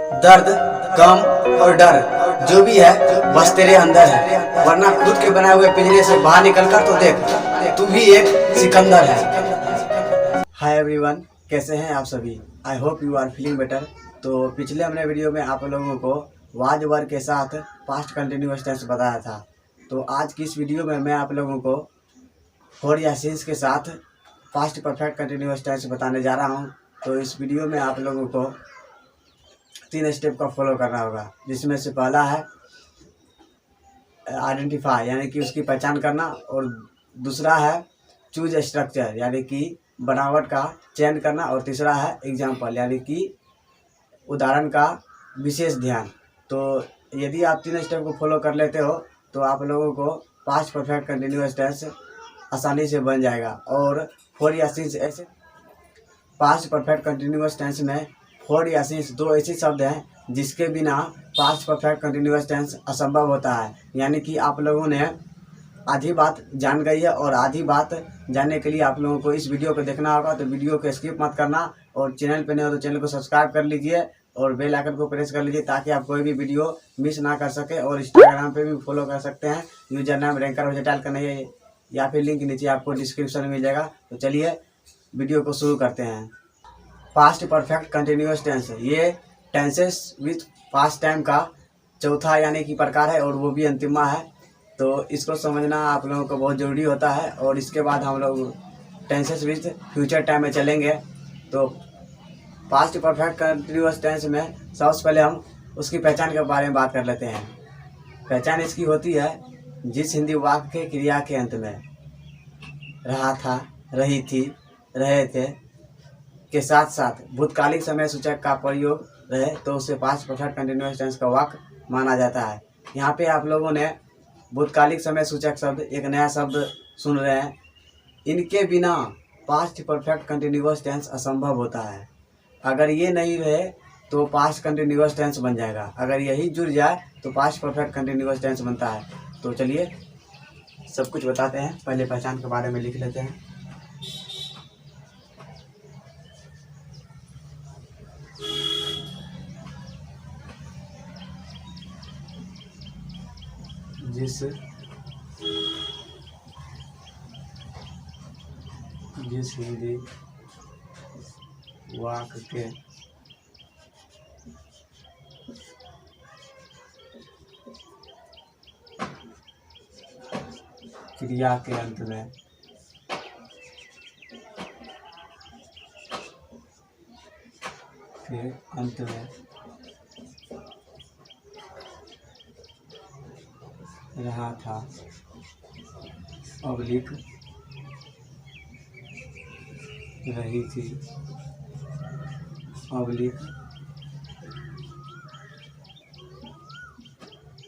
दर्द, गम और डर जो भी है बस तेरे अंदर है, वरना खुद के बनाए हुए पिंजरे से बाहर निकल कर तो देख, तू भी एक सिकंदर है। हाय एवरीवन, कैसे हैं आप सभी? I hope you are feeling better. तो पिछले हमने वीडियो में आप लोगों को वाज वर्ब के साथ पास्ट कंटिन्यूअस टेंस बताया था। तो आज की इस वीडियो में मैं आप लोगों को फॉर या सिंस के साथ पास्ट परफेक्ट कंटिन्यूअस टेंस बताने जा रहा हूँ। तो इस वीडियो में आप लोगों को 3 स्टेप का फॉलो करना होगा, जिसमें से पहला है आइडेंटिफाई यानी कि उसकी पहचान करना, और दूसरा है चूज स्ट्रक्चर यानी कि बनावट का चयन करना, और तीसरा है एग्जाम्पल यानी कि उदाहरण का विशेष ध्यान। तो यदि आप 3 स्टेप को फॉलो कर लेते हो तो आप लोगों को पास्ट परफेक्ट कंटिन्यूअस टेंस आसानी से बन जाएगा। और फॉर या सिंस ऐसे पास्ट परफेक्ट कंटिन्यूअस टेंस में फॉर या सिंस दो ऐसे शब्द हैं जिसके बिना पास्ट परफेक्ट कंटिन्यूअस टेंस असंभव होता है। यानी कि आप लोगों ने आधी बात जान गई है, और आधी बात जानने के लिए आप लोगों को इस वीडियो को देखना होगा। तो वीडियो को स्किप मत करना, और चैनल पे नहीं हो तो चैनल को सब्सक्राइब कर लीजिए और बेल आइकन को प्रेस कर लीजिए, ताकि आप कोई भी वीडियो मिस ना कर सके। और इंस्टाग्राम पे भी फॉलो कर सकते हैं, यूजर नाम रैंकर वेजेटल का नहीं है, या फिर लिंक नीचे आपको डिस्क्रिप्शन में मिल जाएगा। तो चलिए वीडियो को शुरू करते हैं। पास्ट परफेक्ट कंटिन्यूअस टेंस, ये टेंसेस विथ पास्ट टाइम का चौथा यानी कि प्रकार है, और वो भी अंतिमा है। तो इसको समझना आप लोगों को बहुत ज़रूरी होता है। और इसके बाद हम लोग टेंसेस विथ फ्यूचर टाइम में चलेंगे। तो पास्ट परफेक्ट कंटिन्यूअस टेंस में सबसे पहले हम उसकी पहचान के बारे में बात कर लेते हैं। पहचान इसकी होती है जिस हिंदी वाक्य के क्रिया के अंत में रहा था, रही थी, रहे थे के साथ साथ भूतकालिक समय सूचक का प्रयोग रहे तो उसे पास्ट परफेक्ट कंटिन्यूअस टेंस का वाक्य माना जाता है। यहाँ पे आप लोगों ने भूतकालिक समय सूचक शब्द, एक नया शब्द सुन रहे हैं। इनके बिना पास्ट परफेक्ट कंटिन्यूअस टेंस असंभव होता है। अगर ये नहीं रहे तो पास्ट कंटिन्यूअस टेंस बन जाएगा, अगर यही जुड़ जाए तो पास्ट परफेक्ट कंटिन्यूअस टेंस बनता है। तो चलिए सब कुछ बताते हैं। पहले पहचान के बारे में लिख लेते हैं। जिस हिंदी वाक्य के क्रिया के अंत में रहा था, ऑब्लिक रही थी, ऑब्लिक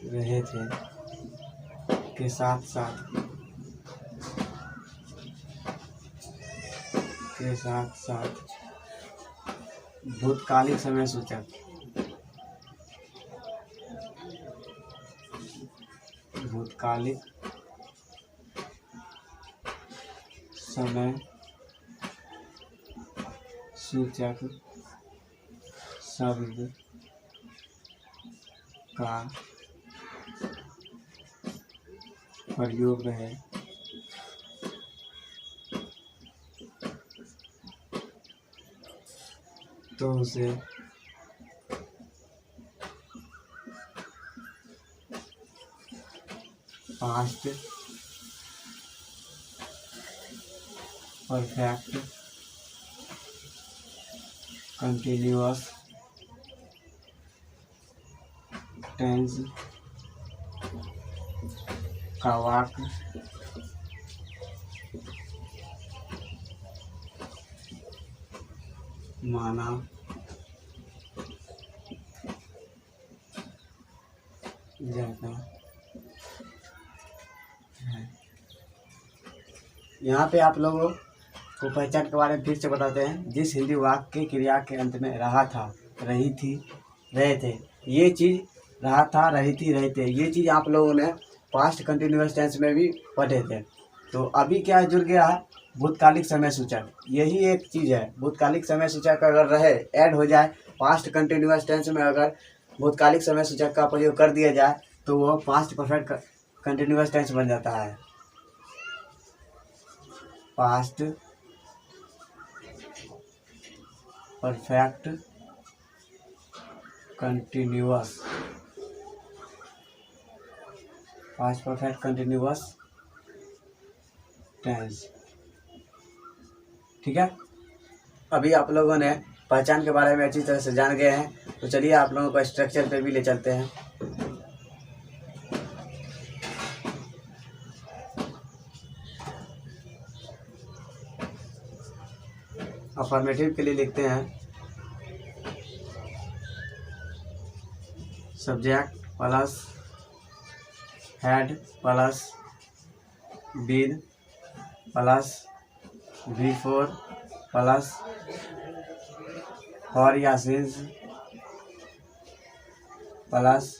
रहे थे के साथ साथ भूतकालिक समय सूचक शब्द का प्रयोग है तो उसे पास्ट परफेक्ट कंटिन्यूअस टेंस का वाक्य माना जाता है। यहाँ पे आप लोगों को पहचान के बारे में फिर से बताते हैं। जिस हिंदी वाक्य के क्रिया के अंत में रहा था, रही थी, रहे थे, ये चीज़ रहा था, रही थी, रहे थे, ये चीज़ आप लोगों ने पास्ट कंटिन्यूअस टेंस में भी पढ़े थे। तो अभी क्या जुड़ गया है? भूतकालिक समय सूचक। यही एक चीज़ है, भूतकालिक समय सूचक अगर रहे, ऐड हो जाए पास्ट कंटिन्यूअस टेंस में अगर भूतकालिक समय सूचक का प्रयोग कर दिया जाए तो वो पास्ट परफेक्ट कंटिन्यूअस टेंस बन जाता है। Past perfect continuous, past perfect continuous tense. ठीक है, अभी आप लोगों ने पहचान के बारे में अच्छी तरह से जान गए हैं, तो चलिए आप लोगों को स्ट्रक्चर पे भी ले चलते हैं। अफर्मेटिव के लिए लिखते हैं subject plus had plus been plus V4 plus for या सिंस प्लस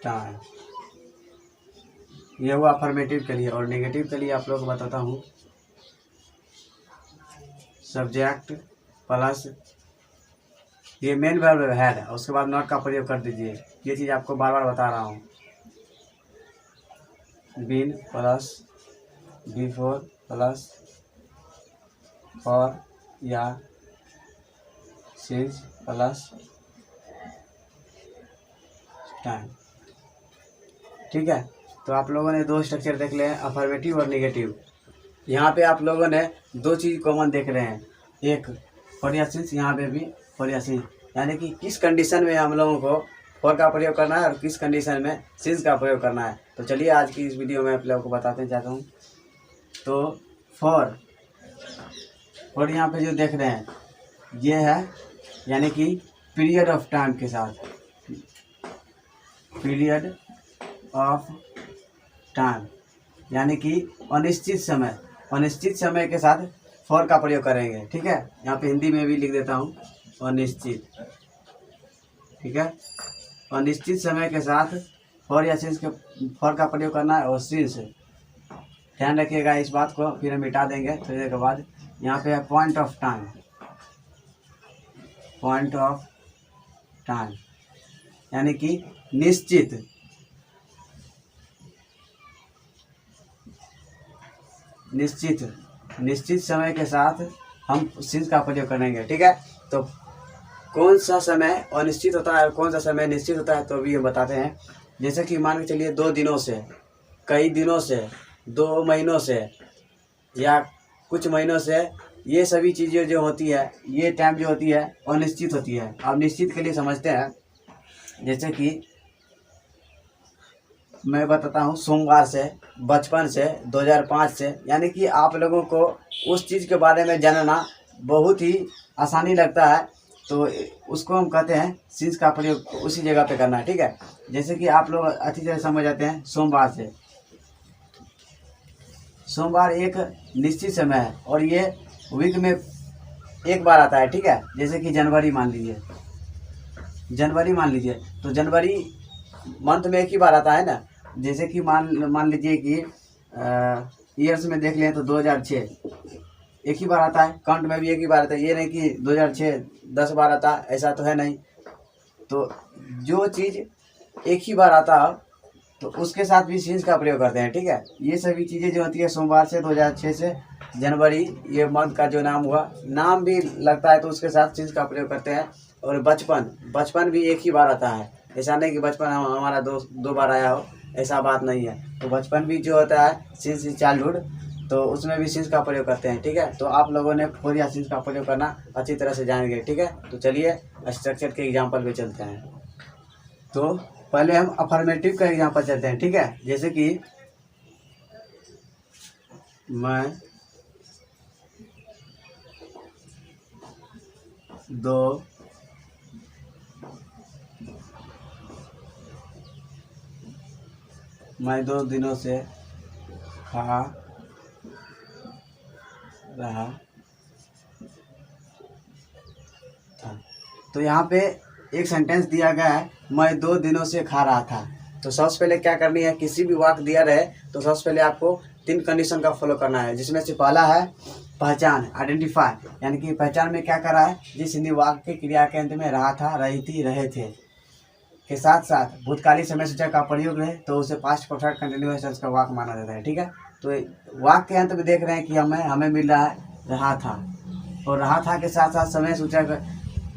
टाइम। ये हुआ अफर्मेटिव के लिए। और नेगेटिव के लिए आप लोग को बताता हूँ सब्जेक्ट प्लस ये मेन वर्ब है, उसके बाद नॉट का प्रयोग कर दीजिए। ये चीज़ आपको बार बार बता रहा हूँ। Been plus V4 plus for या सिंस प्लस टाइम। ठीक है, तो आप लोगों ने दो स्ट्रक्चर देख लिए हैं, अफर्मेटिव और नेगेटिव। यहाँ पे आप लोगों ने दो चीज़ कॉमन देख रहे हैं, एक फॉर या सिंस, यहाँ पे भी फॉर या सिंस, यानी कि किस कंडीशन में हम लोगों को फॉर का प्रयोग करना है और किस कंडीशन में सिंस का प्रयोग करना है। तो चलिए आज की इस वीडियो में आप लोगों को बताते चाहता हूँ। तो फॉर यहाँ पे जो देख रहे हैं ये है यानी कि पीरियड ऑफ टाइम के साथ, पीरियड ऑफ टाइम यानी कि अनिश्चित समय, अनिश्चित समय के साथ फॉर का प्रयोग करेंगे। ठीक है, यहाँ पे हिंदी में भी लिख देता हूँ अनिश्चित। ठीक है, अनिश्चित समय के साथ फॉर या सिंस के फॉर का प्रयोग करना है। और सिंस ध्यान रखिएगा इस बात को, फिर हम मिटा देंगे थोड़ी देर के बाद। यहाँ पे है point of time, point of time यानी कि निश्चित, निश्चित समय के साथ हम सिंस का प्रयोग करेंगे। ठीक है, तो कौन सा समय अनिश्चित होता है और कौन सा समय निश्चित होता है तो अभी हम बताते हैं। जैसे कि मान के चलिए 2 दिनों से, कई दिनों से, 2 महीनों से या कुछ महीनों से, ये सभी चीज़ें जो होती है, ये टाइम जो होती है अनिश्चित होती है। अब निश्चित के लिए समझते हैं, जैसे कि मैं बताता हूँ सोमवार से, बचपन से, 2005 से, यानी कि आप लोगों को उस चीज़ के बारे में जानना बहुत ही आसानी लगता है, तो उसको हम कहते हैं सिंस का प्रयोग उसी जगह पे करना है। ठीक है, जैसे कि आप लोग अच्छी तरह समझ जाते हैं सोमवार से, सोमवार एक निश्चित समय है और ये वीक में एक बार आता है। ठीक है, जैसे कि जनवरी मान लीजिए, जनवरी मान लीजिए, तो जनवरी मंथ में एक ही बार आता है ना। जैसे कि मान लीजिए कि ईयर्स में देख लें तो 2006 एक ही बार आता है, काउंट में भी एक ही बार आता है। ये नहीं कि 2006 10 बार आता है, ऐसा तो है नहीं। तो जो चीज़ एक ही बार आता है तो उसके साथ भी सिंस का प्रयोग करते हैं। ठीक है, ये सभी चीज़ें जो होती है सोमवार से, 2006 से जनवरी, ये मंथ का जो नाम हुआ, नाम भी लगता है तो उसके साथ सिंस का प्रयोग करते हैं। और बचपन भी एक ही बार आता है, ऐसा नहीं कि बचपन हमारा दो बार आया हो, ऐसा बात नहीं है। तो बचपन भी जो होता है सिंस चाइल्डहुड, तो उसमें भी सिंस का प्रयोग करते हैं। ठीक है, तो आप लोगों ने फॉर या सिंस का प्रयोग करना अच्छी तरह से जान गए। ठीक है, तो चलिए स्ट्रक्चर के एग्जाम्पल पे चलते हैं। तो पहले हम अफर्मेटिव का एग्जाम्पल चलते हैं। ठीक है, जैसे कि मैं 2 दिनों से खा रहा था। तो यहाँ पे एक सेंटेंस दिया गया है, मैं 2 दिनों से खा रहा था। तो सबसे पहले क्या करनी है, किसी भी वाक्य दिया रहे तो सबसे पहले आपको 3 कंडीशन का फॉलो करना है, जिसमें से पहला है पहचान आइडेंटिफाई, यानी कि पहचान में क्या कर रहा है, जिस हिंदी वाक्य के क्रिया के अंत में रहा था, रही थी, रहे थे के साथ साथ भूतकाली समय सूचक का प्रयोग रहे तो उसे पास्ट परफेक्ट कंटिन्यूअस टेंस का वाक्य माना जाता है। ठीक है, तो वाक्य के अंत में देख रहे हैं कि हमें मिल रहा है रहा था, और रहा था के साथ साथ समय सूचक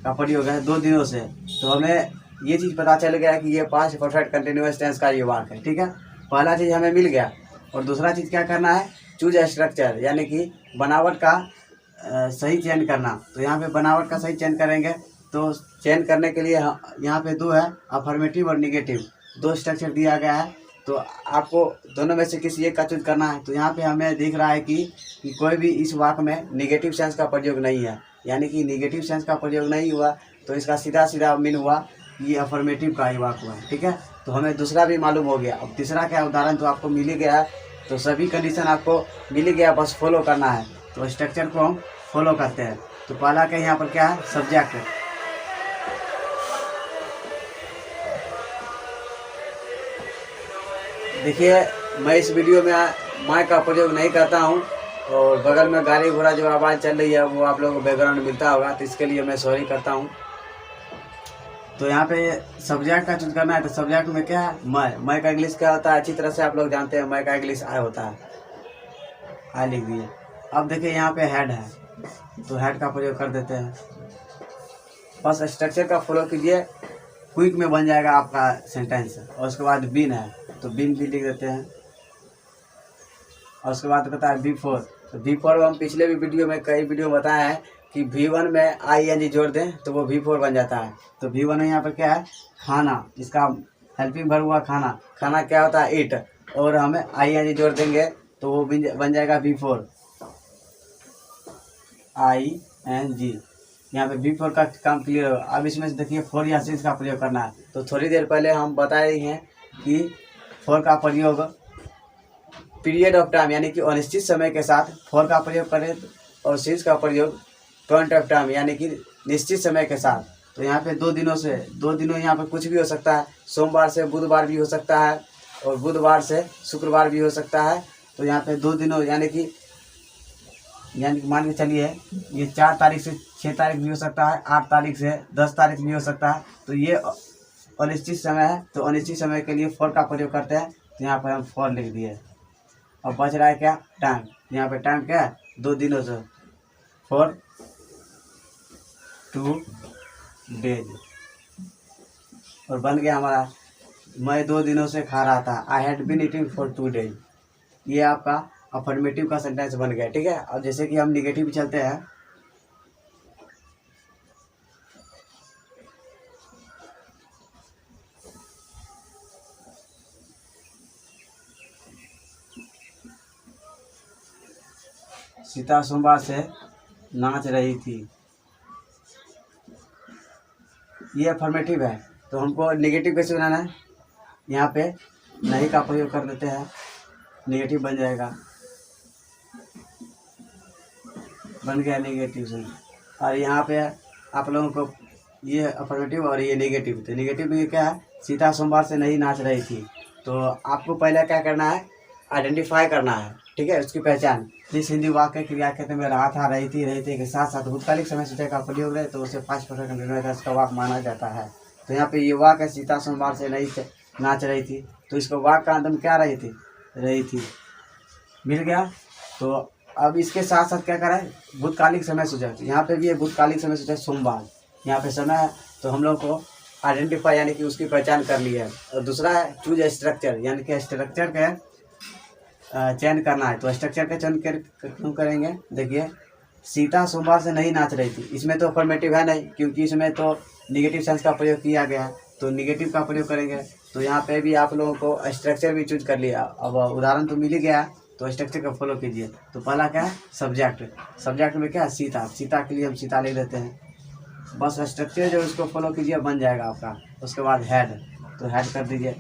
का प्रयोग है 2 दिनों से, तो हमें ये चीज़ पता चल गया कि ये पास्ट परफेक्ट कंटिन्यूअस टेंस का ये वाक्य है। ठीक है, पहला चीज़ हमें मिल गया। और दूसरा चीज़ क्या करना है, चूज स्ट्रक्चर, यानी कि बनावट का सही चयन करना। तो यहाँ पे बनावट का सही चयन करेंगे, तो चयन करने के लिए यहाँ पे 2 है, अफर्मेटिव और निगेटिव, 2 स्ट्रक्चर दिया गया है। तो आपको दोनों में से किसी एक का चूज करना है। तो यहाँ पे हमें दिख रहा है कि कोई भी इस वाक्य में निगेटिव सेंस का प्रयोग नहीं है, यानी कि निगेटिव सेंस का प्रयोग नहीं हुआ, तो इसका सीधा सीधा मीन हुआ ये अफर्मेटिव का ही वाक्य हुआ। ठीक है, तो हमें दूसरा भी मालूम हो गया। अब तीसरा क्या उदाहरण तो आपको मिल ही गया है, तो सभी कंडीशन आपको मिल ही गया, बस फॉलो करना है। तो स्ट्रक्चर को हम फॉलो करते हैं। तो पहला क्या यहाँ पर क्या है, सब्जेक्ट। देखिए, मैं इस वीडियो में माइक का प्रयोग नहीं करता हूँ, और बगल में गाड़ी घोड़ा जो आवाज़ चल रही है वो आप लोगों को बैकग्राउंड मिलता होगा, तो इसके लिए मैं सॉरी करता हूँ। तो यहाँ पे सब्जेक्ट का चूज करना है। तो सब्जेक्ट में क्या है, मैं का इंग्लिश क्या होता है, अच्छी तरह से आप लोग जानते हैं, मैं का इंग्लिश आई होता है, आई लिख दिए। अब देखिए यहाँ पे हेड है, तो हेड का प्रयोग कर देते हैं। बस स्ट्रक्चर का फॉलो कीजिए, क्विक में बन जाएगा आपका सेंटेंस। और उसके बाद बिन है, तो बिन भी लिख देते हैं। और उसके बाद कहता है बिफोर। तो बिफोर हम पिछले भी वीडियो में कई वीडियो बताए हैं कि V1 में ING जोड़ दें तो वो V4 बन जाता है। तो V1 में यहाँ पर क्या है, खाना, इसका हेल्पिंग वर्ब हुआ खाना। खाना क्या होता है, ईट, और हमें ING जोड़ देंगे तो वो बन जाएगा V4, ING। यहाँ पे V4 का काम क्लियर होगा। अब इसमें से देखिए 4 या 6 का प्रयोग करना है। तो थोड़ी देर पहले हम बताए हैं कि 4 का प्रयोग पीरियड ऑफ टाइम, यानी कि अनिश्चित समय के साथ 4 का प्रयोग करें, और 6 का प्रयोग पॉइंट ऑफ टाइम, यानी कि निश्चित समय के साथ। तो यहाँ पे 2 दिनों से, 2 दिनों यहाँ पे कुछ भी हो सकता है, सोमवार से बुधवार भी हो सकता है, और बुधवार से शुक्रवार भी हो सकता है। तो यहाँ पे 2 दिनों यानी कि मान के चलिए ये 4 तारीख से 6 तारीख भी हो सकता है, 8 तारीख से 10 तारीख भी हो सकता है। तो ये अनिश्चित समय है, तो अनिश्चित समय के लिए 4 का प्रयोग करते हैं। तो यहाँ पर हम 4 लिख दिए। और बच रहा है क्या, टाइम। यहाँ पे टाइम क्या है, 2 दिनों से, 4 2 डेज, और बन गया हमारा मैं 2 दिनों से खा रहा था, I had been eating for 2 days. ये आपका अफर्मेटिव का सेंटेंस बन गया। ठीक है, अब जैसे कि हम निगेटिव चलते हैं। सीता सोमवार से नाच रही थी, ये अफर्मेटिव है। तो हमको निगेटिव कैसे बनाना है, यहाँ पे नहीं का प्रयोग कर देते हैं, निगेटिव बन जाएगा, बन गया निगेटिव से। और यहाँ पे आप लोगों को ये अफर्मेटिव और ये निगेटिव। तो निगेटिव में क्या है, सीता सोमवार से नहीं नाच रही थी। तो आपको पहले क्या करना है, आइडेंटिफाई करना है। ठीक है, उसकी पहचान, जिस हिंदी वाक्य क्रिया के में रहा था, रही थी के साथ साथ भूतकालिक समय सूचक का प्रयोग है तो उसे 5% कंटिन्यूअस का वाक्य माना जाता है। तो यहाँ पे ये वाक्य सीता सोमवार से नहीं नाच रही थी, तो इसको वाक्य का अंत में क्या रही थी, मिल गया। तो अब इसके साथ साथ क्या करें, भूतकालिक समय सूचक, यहाँ पे भी है भूतकालिक समय सूचक सोमवार, यहाँ पे समय है, तो हम लोग को आइडेंटिफाई यानी कि उसकी पहचान कर ली है। और दूसरा है चूज स्ट्रक्चर, यानी कि स्ट्रक्चर के चयन करना है। तो स्ट्रक्चर का चयन क्यों करेंगे, देखिए सीता सोमवार से नहीं नाच रही थी, इसमें तो अफर्मेटिव है नहीं, क्योंकि इसमें तो निगेटिव सेंस का प्रयोग किया गया है, तो निगेटिव का प्रयोग करेंगे। तो यहाँ पे भी आप लोगों को स्ट्रक्चर भी चूज कर लिया। अब उदाहरण तो मिल ही गया, तो स्ट्रक्चर का फॉलो कीजिए। तो पहला क्या है, सब्जेक्ट में क्या है, सीता के लिए हम सीता ले लेते हैं। बस स्ट्रक्चर जो उसको फॉलो कीजिए बन जाएगा आपका। उसके बाद हेड, तो हेड कर दीजिए।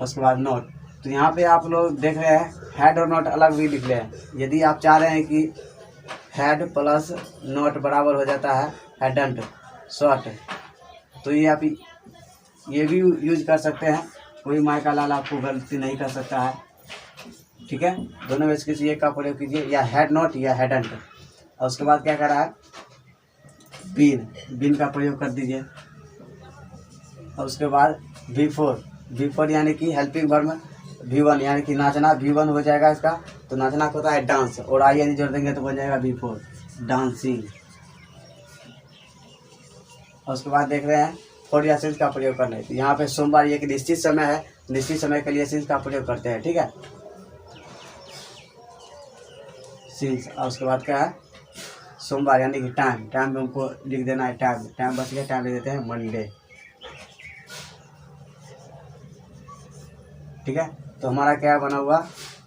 उसके बाद नोट, तो यहाँ पे आप लोग देख रहे हैं हेड और नोट अलग भी लिख रहे हैं। यदि आप चाह रहे हैं कि हेड प्लस नोट बराबर हो जाता है हेडेंट शॉर्ट, तो ये आप ये भी यूज कर सकते हैं, कोई माय का लाल आपको गलती नहीं कर सकता है। ठीक है, दोनों में से किसी एक का प्रयोग कीजिए, या हैड नॉट या हैडंट। और उसके बाद क्या कर रहा है, बीन का प्रयोग कर दीजिए। और उसके बाद V4 यानी कि हेल्पिंग वर्ब V1 यानी कि नाचना V1 हो जाएगा इसका। तो नाचना होता है डांस, और आई एन जोड़ देंगे तो बन जाएगा V4 डांसिंग। और उसके बाद देख रहे हैं फॉर या सिंस का प्रयोग करना है। तो यहाँ पे सोमवार ये कि निश्चित समय है, निश्चित समय के लिए सिंस का प्रयोग करते हैं, ठीक है, सिंस। और उसके बाद क्या है, सोमवार यानी कि टाइम में हमको लिख देना है, टाइम बच गया, टाइम लिख देते हैं मंडे, ठीक है। तो हमारा क्या बना हुआ,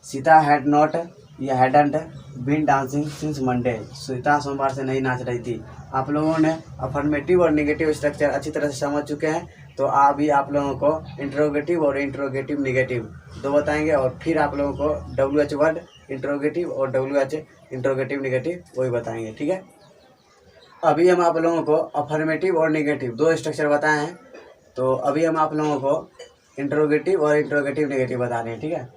सीता हैड नॉट या hadn't been dancing since Monday. Sita सोमवार से नहीं नाच रही थी। आप लोगों ने अफर्मेटिव और निगेटिव स्ट्रक्चर अच्छी तरह से समझ चुके हैं। तो अभी आप लोगों को इंट्रोगेटिव और इंट्रोगेटिव निगेटिव दो बताएंगे, और फिर आप लोगों को WH वर्ड इंट्रोगेटिव और WH इंट्रोगेटिव निगेटिव वही बताएंगे, ठीक है। अभी हम आप लोगों को अफर्मेटिव और निगेटिव दो स्ट्रक्चर बताए हैं। तो अभी हम आप लोगों को इंट्रोगेटिव और इंट्रोगेटिव निगेटिव बता रहे हैं, ठीक है।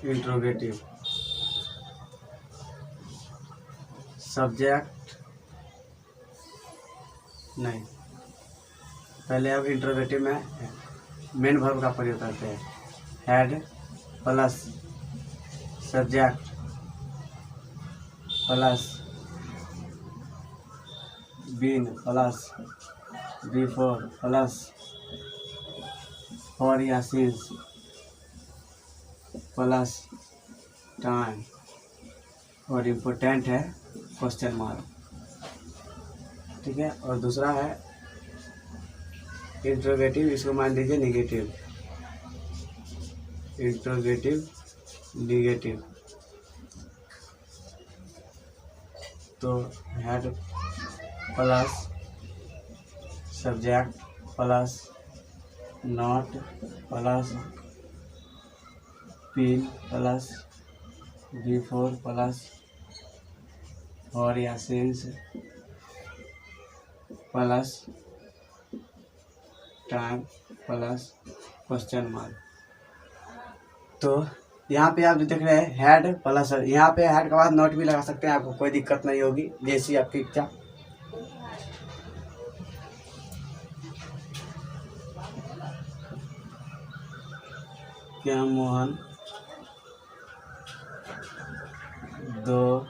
इंट्रोगेटिव सब्जेक्ट नहीं, पहले अब इंट्रोगेटिव में मेन वर्ब का प्रयोग करते हैं। Had plus subject plus been plus V4 plus for या सिंस प्लस टाइम, और इम्पोर्टेंट है क्वेश्चन मार्क, ठीक है। और दूसरा है इंट्रोगेटिव, इसको मान लीजिए निगेटिव, इंट्रोगेटिव निगेटिव। तो had plus subject plus not plus been plus V4 plus और या since plus time plus question mark. तो यहाँ पे आप जो देख रहे हैं हैड प्लस, यहाँ पे हैड के बाद नॉट भी लगा सकते हैं, आपको कोई दिक्कत नहीं होगी, जैसी आपकी इच्छा। क्या मोहन 2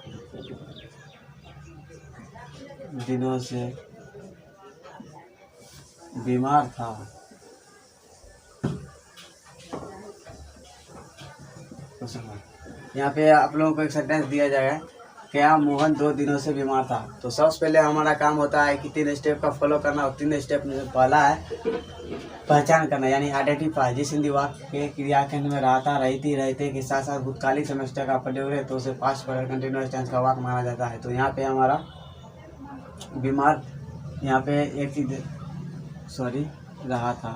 दिनों से बीमार था। यहाँ पे आप लोगों को एक सेंटेंस दिया जाएगा, क्या मोहन 2 दिनों से बीमार था। तो सबसे पहले हमारा काम होता है कि 3 स्टेप का फॉलो करना, और 3 स्टेप में पहला है पहचान करना, यानी आइडेंटिफाई। जिस हिंदी वाक्य के क्रियाखंड में रहता, रहती, रहते के साथ साथ भूतकालिक समस्या का प्रयोग है तो उसे पास्ट पर कंटिन्यूअस टेंस का वाक्य माना जाता है। तो यहाँ पे हमारा बीमार, यहाँ पे एक चीज रहा था,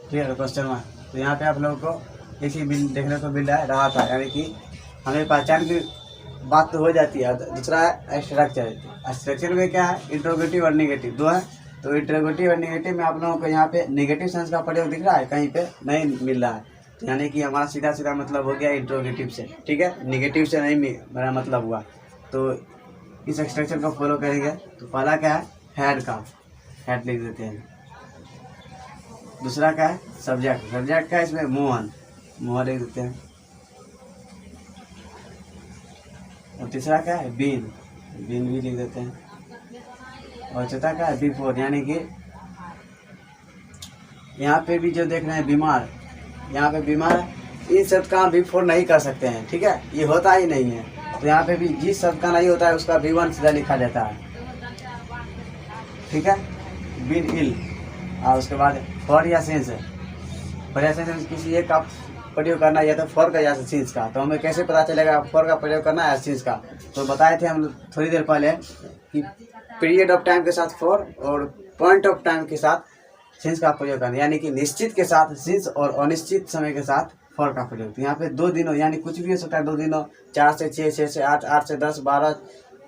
ठीक है, क्वेश्चन मार्क। तो यहाँ पे आप लोगों को इसी देखने को मिल रहा था, यानी कि हमें पहचान की बात तो हो जाती है। दूसरा है स्ट्रक्चर में क्या है, इंट्रोगेटिव और निगेटिव दो है। तो इंट्रोगेटिव और निगेटिव में आप लोगों को यहाँ पे निगेटिव सेंस का प्रयोग दिख रहा है, कहीं पे नहीं मिल रहा है। तो यानी कि हमारा सीधा सीधा मतलब हो गया इंट्रोगेटिव से, ठीक है, निगेटिव से नहीं मेरा मतलब हुआ। तो इस स्ट्रक्चर को फॉलो करेंगे। तो पहला क्या है, हैड का, हैड लिख देते हैं। दूसरा क्या है, सब्जेक्ट का इसमें मोहन लिख देते हैं। और तीसरा क्या है, बीन भी लिख देते हैं। और चौथा क्या है, V4, यानी कि यहाँ पे भी जो देख रहे हैं बीमार, यहाँ पे बीमार है, इन शब्द का V4 नहीं कर सकते हैं, ठीक है, ये होता ही नहीं है। तो यहाँ पे भी जिस शब्द का नहीं होता है उसका V1 सीधा लिखा जाता है, ठीक है, बीन इल। और उसके बाद फॉर या सिंस किसी एक का प्रयोग करना, या तो फॉर का या सिंस का। तो हमें कैसे पता चलेगा फॉर का प्रयोग करना है या सिंस का। तो बताए थे हम थोड़ी देर पहले कि पीरियड ऑफ टाइम के साथ फॉर और पॉइंट ऑफ टाइम के साथ सिंस का प्रयोग करना, यानी कि निश्चित के साथ सिंस और अनिश्चित समय के साथ फॉर का प्रयोग। तो यहाँ पे 2 दिनों यानी कुछ भी हो सकता है, 2 दिनों, 4 से 6, 6 से 8, 8 से 10, 12,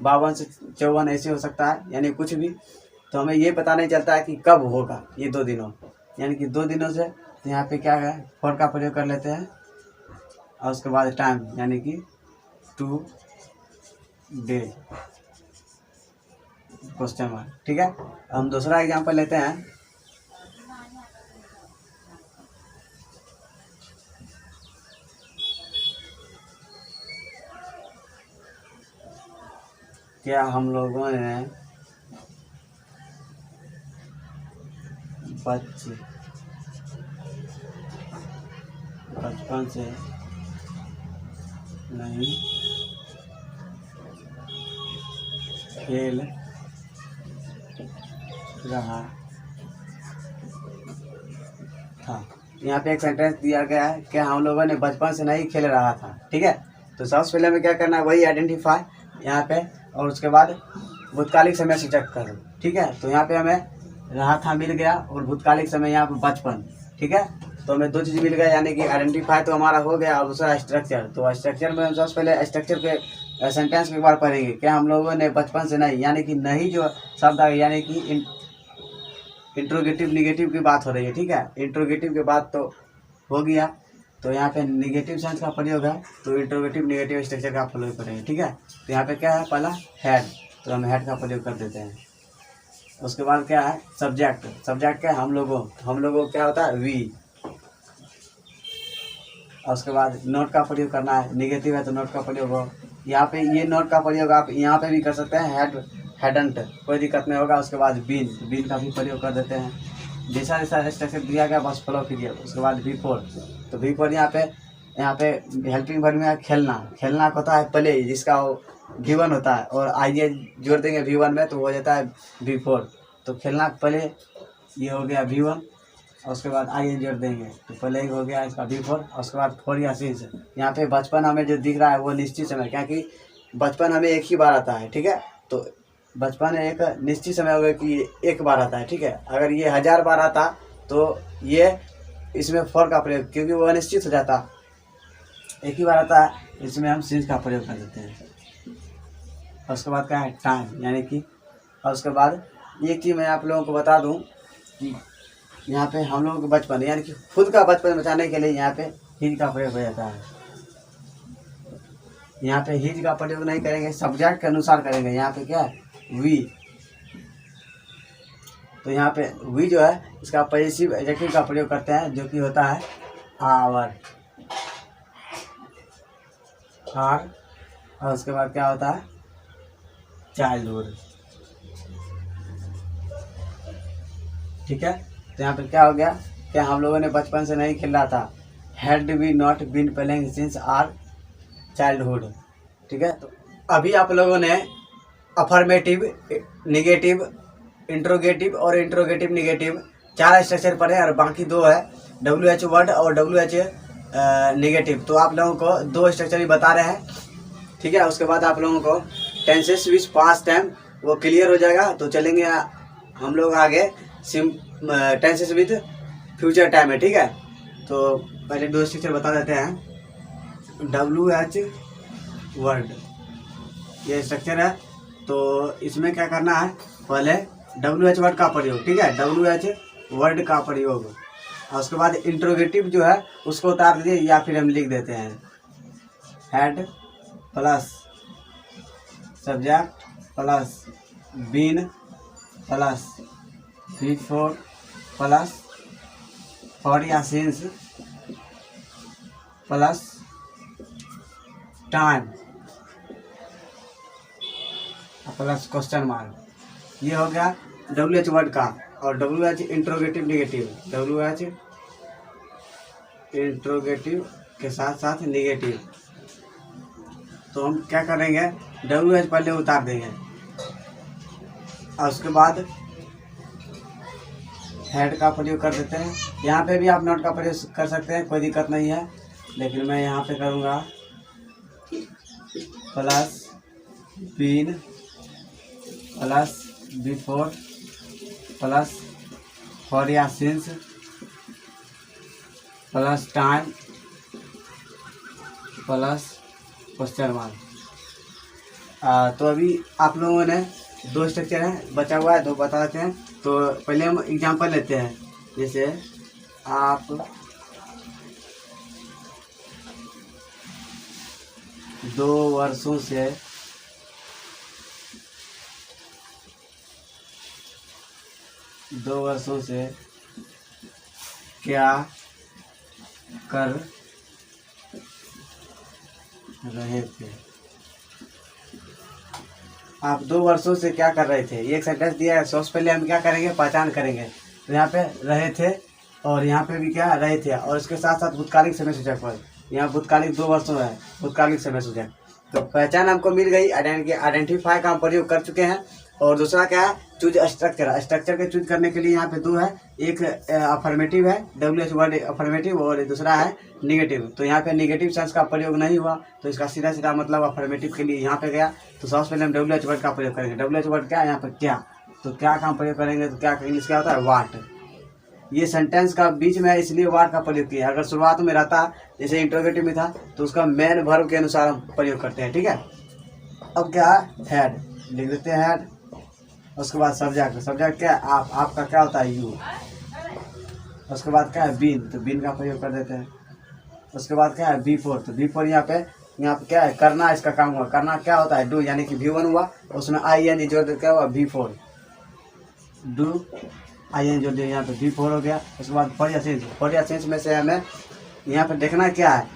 52 से 54 ऐसे हो सकता है, यानी कुछ भी। तो हमें ये पता नहीं चलता है कि कब होगा ये 2 दिनों, यानी कि 2 दिनों से। तो यहाँ पे क्या है, फॉर का प्रयोग कर लेते हैं और उसके बाद टाइम यानी कि 2 डे क्वेश्चन मार्क। ठीक है, हम दूसरा एग्जाम्पल लेते हैं। क्या हम लोगों ने बचपन से नहीं खेल रहा था। यहाँ पे एक सेंटेंस दिया गया है कि हम लोगों ने बचपन से नहीं खेल रहा था। ठीक है, तो सबसे पहले हमें क्या करना है, वही आइडेंटिफाई यहाँ पे, और उसके बाद भूतकालिक समय सूचक करो। ठीक है, तो यहाँ पे हमें रहा था मिल गया और भूतकालिक समय यहाँ पे बचपन। ठीक है, तो हमें 2 चीज़ मिल गया, यानी कि आइडेंटिफाई तो हमारा हो गया और दूसरा स्ट्रक्चर। तो स्ट्रक्चर में हम सबसे पहले स्ट्रक्चर के सेंटेंस को एक बार पढ़ेंगे। क्या हम लोगों ने बचपन से नहीं, यानी कि नहीं जो शब्द आ गया, यानी कि इंट्रोगेटिव निगेटिव की बात हो रही है। ठीक है, इंट्रोगेटिव के बाद तो हो गया, तो यहाँ पे निगेटिव सेंस का प्रयोग है, तो इंट्रोगेटिव निगेटिव स्ट्रक्चर का प्रयोग करेंगे। ठीक है, तो यहाँ पे क्या है, पहला हेड, तो हम हेड का प्रयोग कर देते हैं। उसके बाद क्या है, सब्जेक्ट। सब्जेक्ट क्या है, हम लोगों क्या होता है, वी। और उसके बाद नोट का प्रयोग करना है, निगेटिव है तो नोट का प्रयोग हो। यहाँ पे ये नोट का प्रयोग आप यहाँ पे भी कर सकते हैं, हेडंट, कोई दिक्कत नहीं होगा। उसके बाद बीन का भी प्रयोग कर देते हैं। जैसा जैसा स्ट्रक्चर दिया गया बस फॉलो कीजिए। उसके बाद V4, तो V4 यहाँ पे हेल्पिंग वर्ब में खेलना को होता है प्ले, जिसका V1 होता है, और आइए जोड़ देंगे V1 में तो हो जाता है V4। तो खेलना प्ले ये हो गया V1, और उसके बाद आइए जोड़ देंगे तो प्ले हो गया इसका V4, और उसके बाद 4 या 6। यहाँ पे बचपन हमें जो दिख रहा है वो निश्चित समय, क्योंकि बचपन हमें एक ही बार आता है। ठीक है, तो बचपन एक निश्चित समय होगा कि एक बार आता है। ठीक है, अगर ये 1000 बार आता तो ये इसमें 4 का प्रयोग, क्योंकि वो अनिश्चित हो जाता, एक ही बार आता है, इसमें हम सिंस का प्रयोग कर देते हैं। और उसके बाद क्या है, टाइम, यानी कि, और उसके बाद एक चीज़ मैं आप लोगों को बता दूं कि यहाँ पे हम लोगों के बचपन यानी कि खुद का बचपन बचाने के लिए यहाँ पे हिज का प्रयोग हो जाता है। यहाँ पे हिज का प्रयोग नहीं करेंगे, सब्जेक्ट के अनुसार करेंगे। यहाँ पे क्या है, वी, तो यहाँ पे वी जो है इसका पॉजिटिव एडजेक्टिव का प्रयोग करते हैं, जो कि होता है आवर। और उसके बाद क्या होता है, चाइल्डहुड। ठीक है, तो यहाँ पे क्या हो गया, क्या हम लोगों ने बचपन से नहीं खेला था, had we not been playing since our childhood. ठीक है, तो अभी आप लोगों ने अफर्मेटिव, निगेटिव, इंट्रोगेटिव और इंट्रोगेटिव निगेटिव 4 स्ट्रक्चर पढ़े, और बाकी 2 है, WH वर्ड और WH निगेटिव। तो आप लोगों को 2 स्ट्रक्चर ही बता रहे हैं। ठीक है, उसके बाद आप लोगों को टेंसेस विच पास्ट टाइम वो क्लियर हो जाएगा। तो चलेंगे हम लोग आगे टेंसेस विथ फ्यूचर टाइम है। ठीक है, तो पहले 2 स्ट्रक्चर बता देते हैं। WH वर्ड ये स्ट्रक्चर है, तो इसमें क्या करना है, पहले WH वर्ड का प्रयोग। ठीक है, WH वर्ड का प्रयोग, और उसके बाद इंट्रोगेटिव जो है उसको उतार दीजिए, या फिर हम लिख देते हैं had plus subject plus been plus V4 plus 4 या since plus time plus question mark. ये हो गया WH वर्ड का। और WH interrogative negative, WH interrogative के साथ साथ निगेटिव। तो हम क्या करेंगे, WH पहले उतार देंगे, और उसके बाद हेड का प्रयोग कर देते हैं। यहाँ पे भी आप नोट का प्रयोग कर सकते हैं, कोई दिक्कत नहीं है, लेकिन मैं यहाँ पे करूँगा plus been plus V4 plus 4 या since plus time plus question mark. तो अभी आप लोगों ने 2 स्ट्रक्चर हैं, बचा हुआ है 2 बता देते हैं। तो पहले हम एग्जांपल लेते हैं। जैसे आप 2 वर्षों से क्या कर रहे थे। आप 2 वर्षों से क्या कर रहे थे, ये एक सेंटेंस दिया है। सबसे पहले हम क्या करेंगे, पहचान करेंगे। तो यहाँ पे रहे थे और यहाँ पे भी क्या रहे थे, और इसके साथ साथ भूतकालिक समय सूचक पर, यहाँ भूतकालिक 2 वर्षों है, भूतकालिक समय सूचक। तो पहचान हमको मिल गई, आइडेंटिफाई का हम प्रयोग कर चुके हैं। और दूसरा क्या है, चूज स्ट्रक्चर। स्ट्रक्चर के चूज करने के लिए यहाँ पे 2 है, एक अफर्मेटिव है, WH वर्ड अफर्मेटिव, और दूसरा है निगेटिव। तो यहाँ पे निगेटिव सेंस का प्रयोग नहीं हुआ, तो इसका सीधा सीधा मतलब अफर्मेटिव के लिए यहाँ पे गया। तो सबसे पहले हम WH वर्ड का प्रयोग करेंगे। WH वर्ड क्या है यहाँ पे, क्या। तो क्या का हम प्रयोग करेंगे, तो क्या इंग्लिश क्या होता है, वाट। ये सेंटेंस का बीच में है, इसलिए वाट का प्रयोग किया। अगर शुरुआत में रहता, जैसे इंट्रोगेटिव में था, तो उसका मेन वर्ब के अनुसार हम प्रयोग करते हैं, ठीक है। अब क्या है, हेड लिख देते हैं, हेड। उसके बाद सब्जेक्ट। सब्जेक्ट क्या है, आप, आपका क्या होता है, यू। उसके बाद क्या है, बीन, तो बीन का प्रयोग कर देते हैं। उसके बाद क्या है, B4। तो B4 यहाँ पे क्या है, करना, इसका काम हुआ। करना क्या होता है, डू, यानी कि V1 हुआ, उसमें IN जोड़ देते, क्या हुआ, V4, डू, IN जोड़ दिया, यहाँ पे V4 हो गया। उसके बाद फॉर या सिंस। फॉर या सिंस में से हमें यहाँ पे देखना क्या है,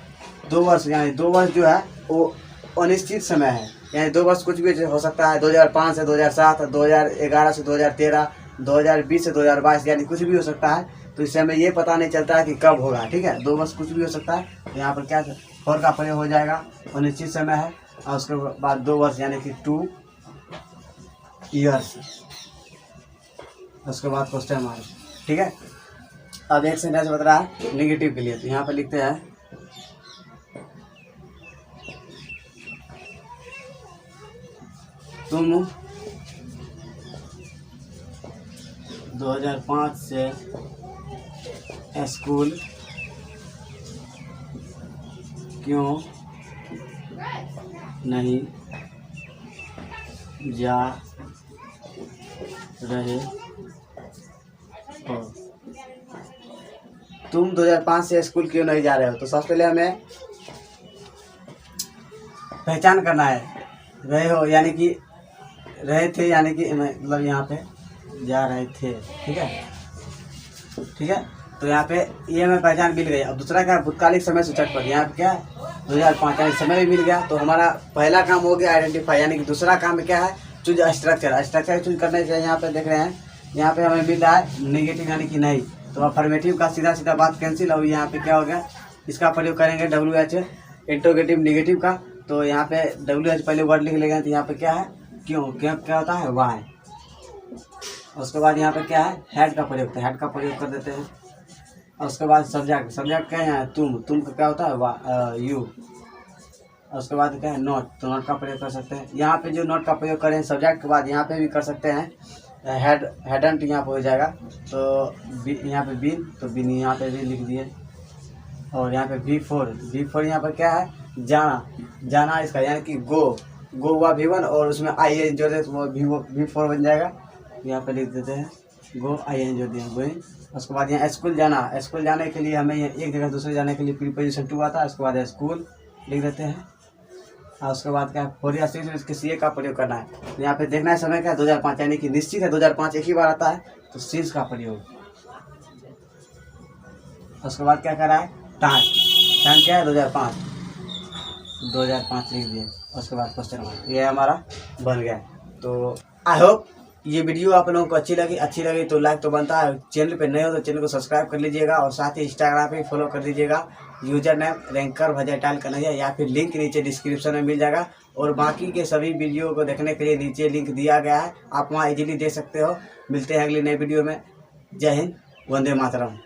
2 वर्ष, यानी 2 वर्ष जो है वो अनिश्चित समय है, यानी 2 वर्ष कुछ भी हो सकता है। 2005 से 2007, 2011 से 2013, 2020 से 2022, यानी कुछ भी हो सकता है। तो इससे हमें ये पता नहीं चलता है कि कब होगा, ठीक है। 2 वर्ष कुछ भी हो सकता है। तो यहाँ पर क्या फॉर का प्रयोग हो जाएगा, अनिश्चित समय है। और उसके बाद 2 वर्ष यानी कि 2 ईयर्स। उसके बाद क्वेश्चन मार्क, ठीक है। अब एक सेंटेंस बता रहा है नेगेटिव के लिए। तो यहाँ पर लिखते हैं, तुम 2005 से स्कूल क्यों नहीं जा रहे हो। तुम 2005 से स्कूल क्यों नहीं जा रहे हो। तो सबसे पहले हमें पहचान करना है, रहे हो यानी कि रहे थे, यानी कि मतलब यहाँ पे जा रहे थे, ठीक है, ठीक है। तो यहाँ पे ये हमें पहचान मिल गई। अब दूसरा क्या, भूतकालिक समय सूचक पर, यहाँ पे क्या है 2005, यानी समय भी मिल गया। तो हमारा पहला काम हो गया आइडेंटिफाई, यानी कि दूसरा काम क्या है, चूज स्ट्रक्चर। स्ट्रक्चर चूज करने से यहाँ पे देख रहे हैं, यहाँ पे हमें मिल रहा है नेगेटिव, यानी कि नहीं। तो अफर्मेटिव का सीधा सीधा बात कैंसिल हो। यहाँ पे क्या हो गया, इसका प्रयोग करेंगे WH इंट्रोगेटिव निगेटिव का। तो यहाँ पे WH पहले वर्ड लिख लेंगे। तो यहाँ पे क्या है, क्यों, क्या होता है, वाई। उसके बाद यहाँ पे क्या है, हेड का प्रयोग, तो हेड का प्रयोग कर देते हैं। और उसके बाद सब्जेक्ट। सब्जेक्ट क्या है, तुम का क्या होता है, यू। और उसके बाद क्या है, नॉट, तो नॉट का प्रयोग कर सकते हैं। यहाँ पे जो नॉट का प्रयोग करें सब्जेक्ट के बाद, यहाँ पे भी कर सकते हैं हेडेंट, यहाँ पे हो जाएगा। तो यहाँ पे बीन, तो बीन यहाँ पे भी लिख दिए। और यहाँ पे V4 यहाँ पर क्या है, जाना इसका, यानी कि गो हुआ V1, और उसमें IN जोड़ दे तो वो V4 बन जाएगा। यहाँ पे लिख देते हैं, गो, IN जोड़ दिया, गोइंग। उसके बाद यहाँ स्कूल जाने के लिए हमें एक जगह दूसरे जाने के लिए प्रीपोजिशन 2 आता है। उसके बाद स्कूल लिख देते हैं। और उसके बाद क्या, 4 या 6 इसके CA का प्रयोग करना है। तो यहाँ पे देखना है समय क्या है, 2005, यानी कि निश्चित है 2005 एक ही बार आता है, तो सिंस का प्रयोग। उसके बाद क्या कर रहा है, टाइम क्या है, 2005 लिख दिए। उसके बाद क्वेश्चन मार्क, ये हमारा बन गया। तो आई होप ये वीडियो आप लोगों को अच्छी लगी तो लाइक तो बनता है। चैनल पे नए हो तो चैनल को सब्सक्राइब कर लीजिएगा, और साथ ही इंस्टाग्राम पे फॉलो कर दीजिएगा। यूजर नेम रैंकर भजिया टाइल करना है, या फिर लिंक नीचे डिस्क्रिप्शन में मिल जाएगा। और बाकी के सभी वीडियो को देखने के लिए नीचे लिंक दिया गया है, आप वहाँ इजीली देख सकते हो। मिलते हैं अगली नई वीडियो में। जय हिंद, वंदे मातरम।